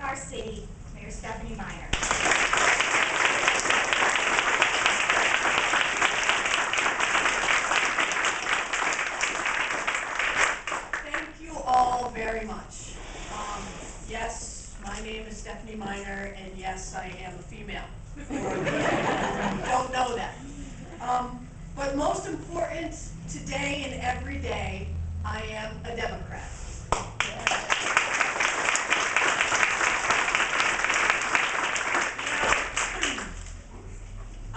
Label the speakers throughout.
Speaker 1: our city, Mayor Stephanie Miner.
Speaker 2: Thank you all very much. Yes, my name is Stephanie Miner, and yes, I am a female. Don't know that. But most important, today and every day, I am a Democrat.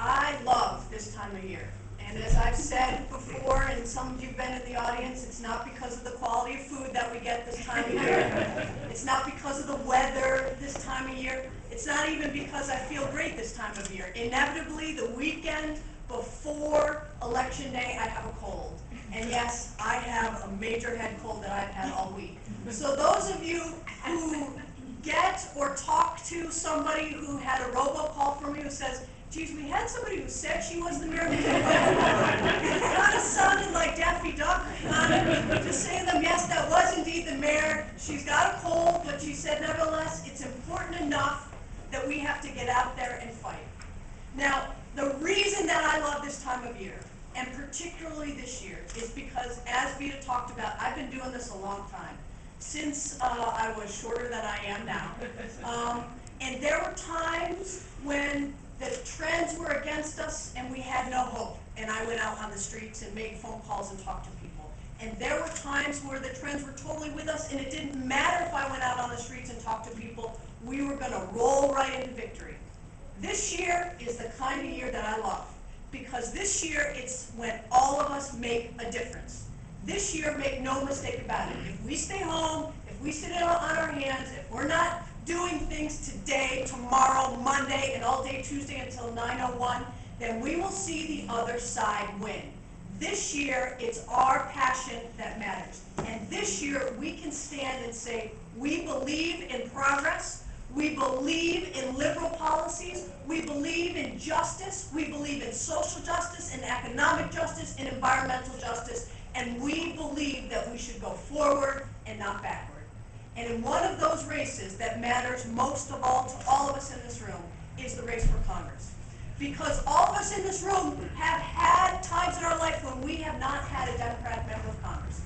Speaker 2: I love this time of year. And as I've said before, and some of you have been in the audience, it's not because of the quality of food that we get this time of year. It's not because of the weather this time of year. It's not even because I feel great this time of year. Inevitably, the weekend before Election Day, I have a cold. And yes, I have a major head cold that I've had all week. So those of you who get or talk to somebody who had a robocall from me who says, geez, we had somebody who said she was the mayor of the city. It kind of sounded like Daffy Duck. Just say to them, yes, that was indeed the mayor. She's got a cold, but she said, nevertheless, it's important enough that we have to get out there and fight. Now, the reason that I love this time of year, and particularly this year, is because, as Vita talked about, I've been doing this a long time, since I was shorter than I am now. And there were times when the trends were against us and we had no hope. And I went out on the streets and made phone calls and talked to people. And there were times where the trends were totally with us, and it didn't matter if I went out on the streets and talked to people, we were going to roll right into victory. This year is the kind of year that I love, because this year it's when all of us make a difference. This year, make no mistake about it, if we stay home, if we sit on our hands, if we're not doing things today, tomorrow, Monday, and all day Tuesday until 9:01, then we will see the other side win. This year, it's our passion that matters. And this year, we can stand and say, we believe in progress, we believe in liberal policies, we believe in justice, we believe in social justice and economic justice and environmental justice, and we believe that we should go forward and not backward. And in one of those races that matters most of all to all of us in this room is the race for Congress. Because all of us in this room have had times in our life when we have not had a Democratic member of Congress.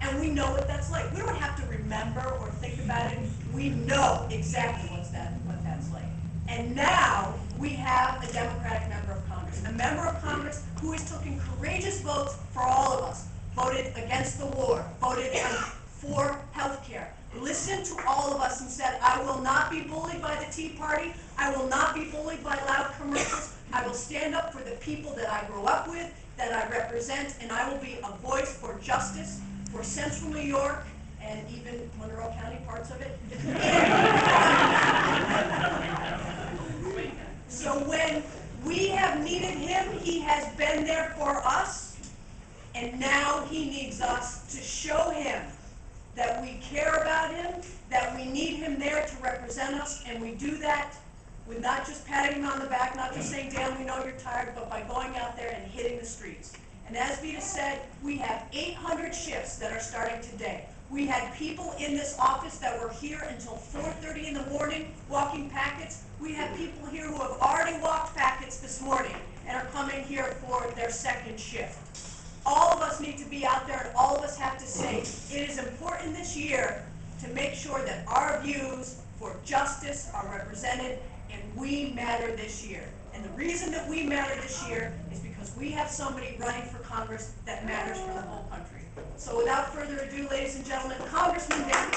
Speaker 2: And we know what that's like. We don't have to remember or think about it. We know exactly what that's like. And now we have a Democratic member of Congress. A member of Congress who has taken courageous votes for all of us. Voted against the war. Voted for health care. Listened to all of us and said, I will not be bullied by the Tea Party. I will not be bullied by loud commercials. I will stand up for the people that I grew up with, that I represent, and I will be a voice for justice, for Central New York, and even Monroe County parts of it. So when we have needed him, he has been there for us, and now he needs us to show him that we care about him, that we need him there to represent us, and we do that with not just patting him on the back, not just saying, Dan, we know you're tired, but by going out there and hitting the streets. And as Vita said, we have 800 shifts that are starting today. We had people in this office that were here until 4:30 in the morning walking packets. We have people here who have already walked packets this morning and are coming here for their second shift. All of us need to be out there, and all of us have to say, it is important this year to make sure that our views for justice are represented, and we matter this year. And the reason that we matter this year is because we have somebody running for Congress that matters for the whole country. So without further ado, ladies and gentlemen, Congressman Dan.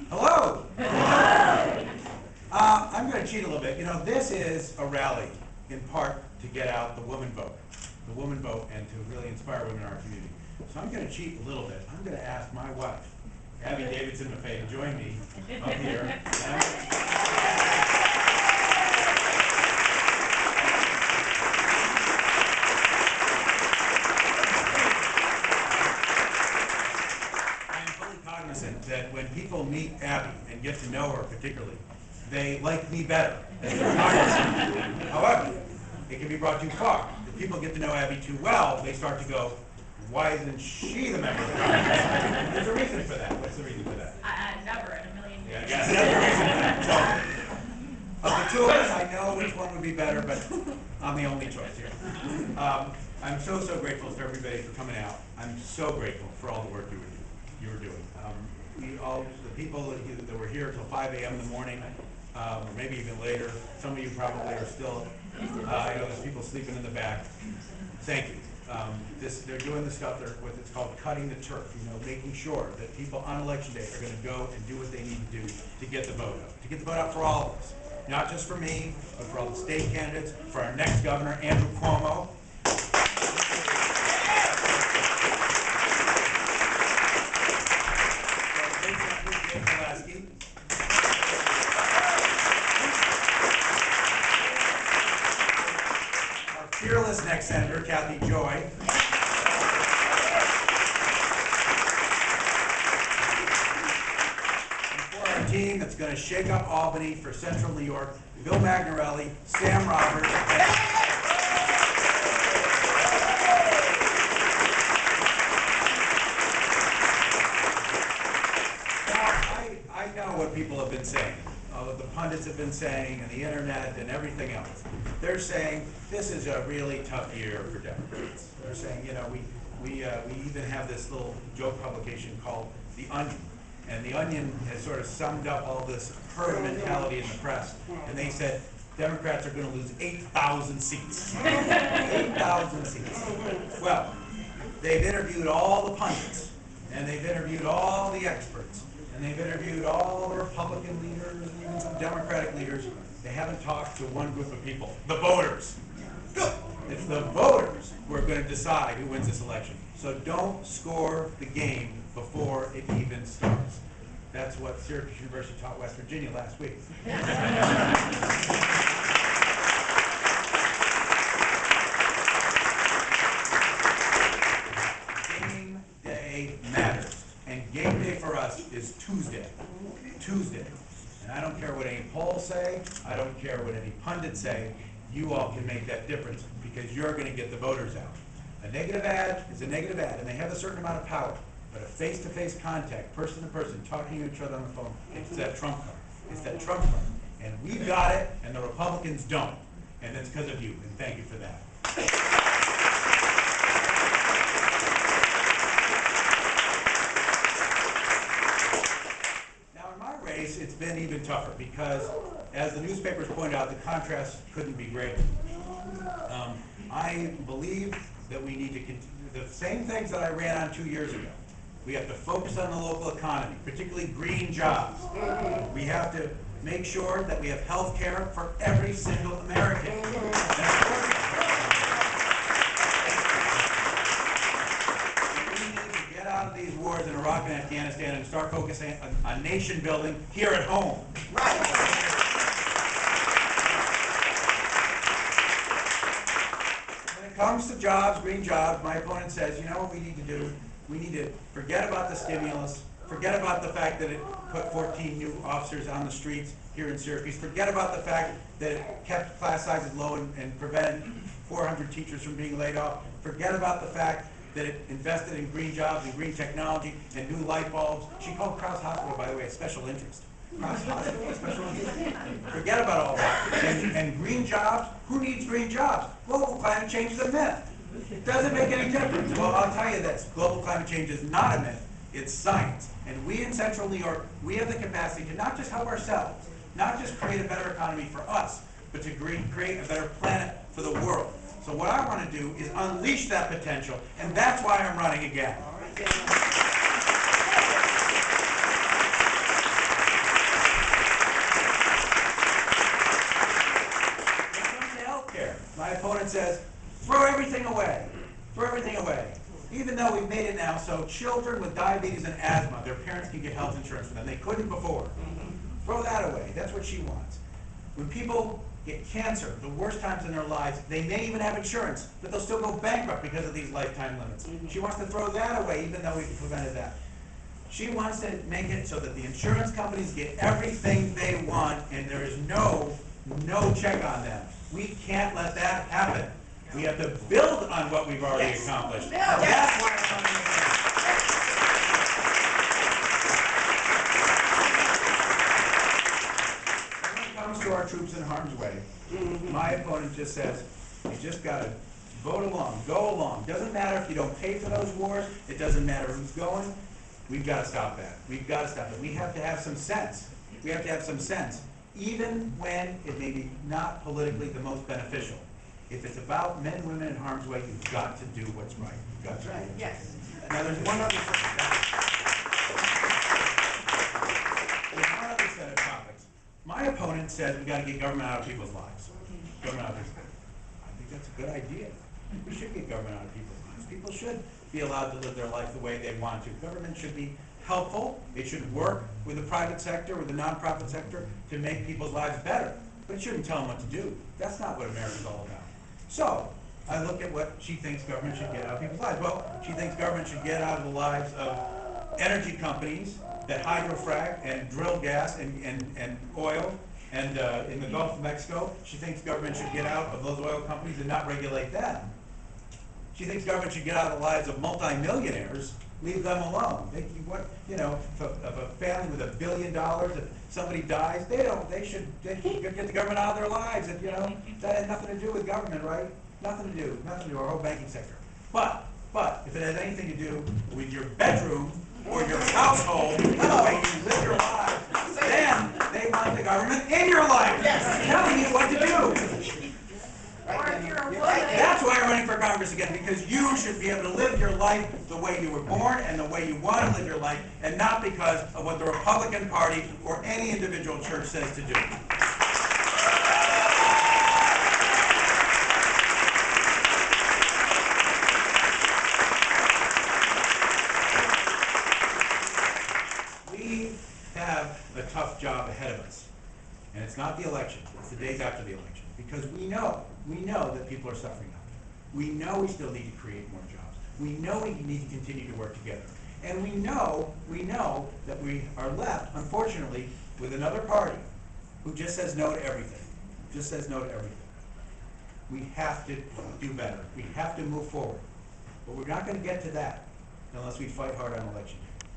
Speaker 3: Hello. I'm going to cheat a little bit. You know, this is a rally in part to get out the woman vote, and to really inspire women in our community. So I'm going to cheat a little bit. I'm going to ask my wife, Abby Davidson Maffei, to join me up here. I am fully cognizant that when people meet Abby and get to know her particularly, they like me better as their congressman. However, it can be brought too far. If people get to know Abby too well, they start to go, why isn't she the member of the Congress? There's a reason for that. What's the reason for that?
Speaker 1: Never in a million years.
Speaker 3: Yeah, that's the reason for that. So, of the two of us, I know which one would be better, but I'm the only choice here. I'm so grateful for everybody for coming out. I'm so grateful for all the work you were doing. The people that were here till 5 a.m. in the morning, or maybe even later. Some of you probably are still. I know there's people sleeping in the back. Thank you. They're doing the stuff. What it's called cutting the turf. Making sure that people on election day are going to go and do what they need to do to get the vote out. To get the vote out for all of us, not just for me, but for all the state candidates, for our next governor, Andrew Cuomo. Fearless next senator, Kathy Joy. And for our team that's going to shake up Albany for Central New York, Bill Magnarelli, Sam Roberts. I know what people have been saying. The pundits have been saying, and the internet and everything else. They're saying this is a really tough year for Democrats. They're saying, we even have this little joke publication called The Onion, and The Onion has sort of summed up all this herd mentality in the press, and they said Democrats are going to lose 8,000 seats. 8,000 seats. Well, they've interviewed all the pundits, and they've interviewed all the experts, and they've interviewed all the Republican leaders and even some Democratic leaders. They haven't talked to one group of people, the voters. It's the voters who are going to decide who wins this election. So don't score the game before it even starts. That's what Syracuse University taught West Virginia last week. Game day matters. And game day for us is Tuesday. Tuesday. And I don't care what any polls say. I don't care what any pundits say. You all can make that difference because you're going to get the voters out. A negative ad is a negative ad, and they have a certain amount of power. But a face-to-face contact, person-to-person, talking to each other on the phone, it's that trump card. It's that trump card. And we've got it, and the Republicans don't. And it's because of you, and thank you for that. It's been even tougher because, as the newspapers point out, the contrast couldn't be greater. I believe that we need to continue the same things that I ran on 2 years ago. We have to focus on the local economy, particularly green jobs. We have to make sure that we have health care for every single American. Out of these wars in Iraq and Afghanistan and start focusing on nation building here at home. Right. When it comes to jobs, green jobs, my opponent says, you know what we need to do? We need to forget about the stimulus, forget about the fact that it put 14 new officers on the streets here in Syracuse, forget about the fact that it kept class sizes low and prevented 400 teachers from being laid off, forget about the fact that it invested in green jobs and green technology and new light bulbs. She called Cross Hospital, by the way, a special interest. Cross Hospital, a special interest. Forget about all that. And green jobs, who needs green jobs? Global climate change is a myth. It doesn't make any difference. Well, I'll tell you this. Global climate change is not a myth. It's science. And we in Central New York, we have the capacity to not just help ourselves, not just create a better economy for us, but to create a better planet for the world. So what I want to do is unleash that potential, and that's why I'm running again. When it comes to health care, my opponent says, throw everything away. Throw everything away. Even though we've made it now so children with diabetes and asthma, their parents can get health insurance for them. They couldn't before. Throw that away. That's what she wants. When people get cancer, the worst times in their lives, they may even have insurance, but they'll still go bankrupt because of these lifetime limits. She wants to throw that away, even though we've prevented that. She wants to make it so that the insurance companies get everything they want and there is no check on them. We can't let that happen. We have to build on what we've already accomplished. That's why I'm running again. When it comes to our troops in harm's way, my opponent just says, you just got to vote along, go along. Doesn't matter if you don't pay for those wars. It doesn't matter who's going. We've got to stop that. We've got to stop it. We have to have some sense. We have to have some sense, even when it may be not politically the most beneficial. If it's about men and women in harm's way, you've got to do what's right. You've got to do what's right.
Speaker 2: Yes.
Speaker 3: Now, there's one other set of topics. My opponent says we've got to get government out of people's lives. Government out of people's lives. I think that's a good idea. We should get government out of people's lives. People should be allowed to live their life the way they want to. Government should be helpful. It should work with the private sector, with the nonprofit sector, to make people's lives better. But it shouldn't tell them what to do. That's not what America's all about. So, I look at what she thinks government should get out of people's lives. Well, she thinks government should get out of the lives of energy companies that hydrofrack and drill gas and oil and in the Gulf of Mexico. She thinks government should get out of those oil companies and not regulate them. She thinks government should get out of the lives of multimillionaires, leave them alone. If a family with $1 billion, if somebody dies, they should get the government out of their lives. That had nothing to do with government, right? Nothing to do, our whole banking sector. But if it has anything to do with your bedroom or your household, the way you live your life, then they want the government in your life, telling you what to do.
Speaker 2: Or if you're a woman.
Speaker 3: That's why I'm running for Congress again, because you should be able to live your life the way you were born and the way you want to live your life, and not because of what the Republican Party or any individual church says to do. We have a tough job ahead of us, and it's not the election, it's the days after the election, because we know that people are suffering out there. We know we still need to create more jobs. We know we need to continue to work together. And we know that we are left, unfortunately, with another party who just says no to everything. Just says no to everything. We have to do better. We have to move forward. But we're not going to get to that unless we fight hard on election day.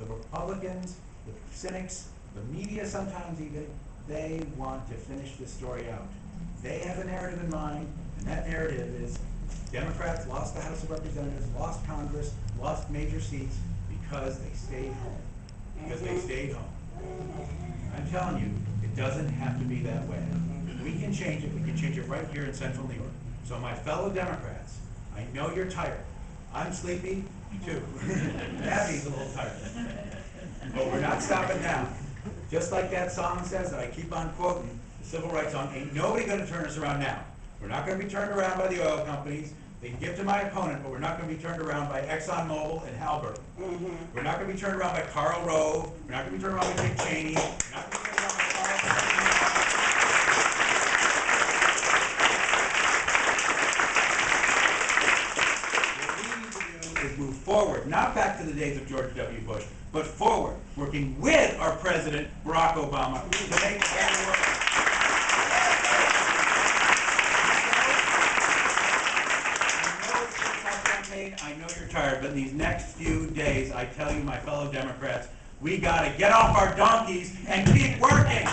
Speaker 3: The Republicans, the cynics, the media sometimes even, they want to finish this story out. They have a narrative in mind, and that narrative is Democrats lost the House of Representatives, lost Congress, lost major seats because they stayed home. Because they stayed home. I'm telling you, it doesn't have to be that way. We can change it. We can change it right here in Central New York. So my fellow Democrats, I know you're tired. I'm sleepy, too. Abby's a little tired. But we're not stopping now. Just like that song says that I keep on quoting, the civil rights song, ain't nobody going to turn us around now. We're not going to be turned around by the oil companies. They can give to my opponent, but we're not going to be turned around by ExxonMobil and Halliburton. We're not going to be turned around by Karl Rove. We're not going to be turned around by Dick Cheney. We're not going to be turned around by What we need to do is move forward, not back to the days of George W. Bush, but forward, working with our President, Barack Obama, to make a better world. I know you're tired, but in these next few days, I tell you, my fellow Democrats, we got to get off our donkeys and keep working.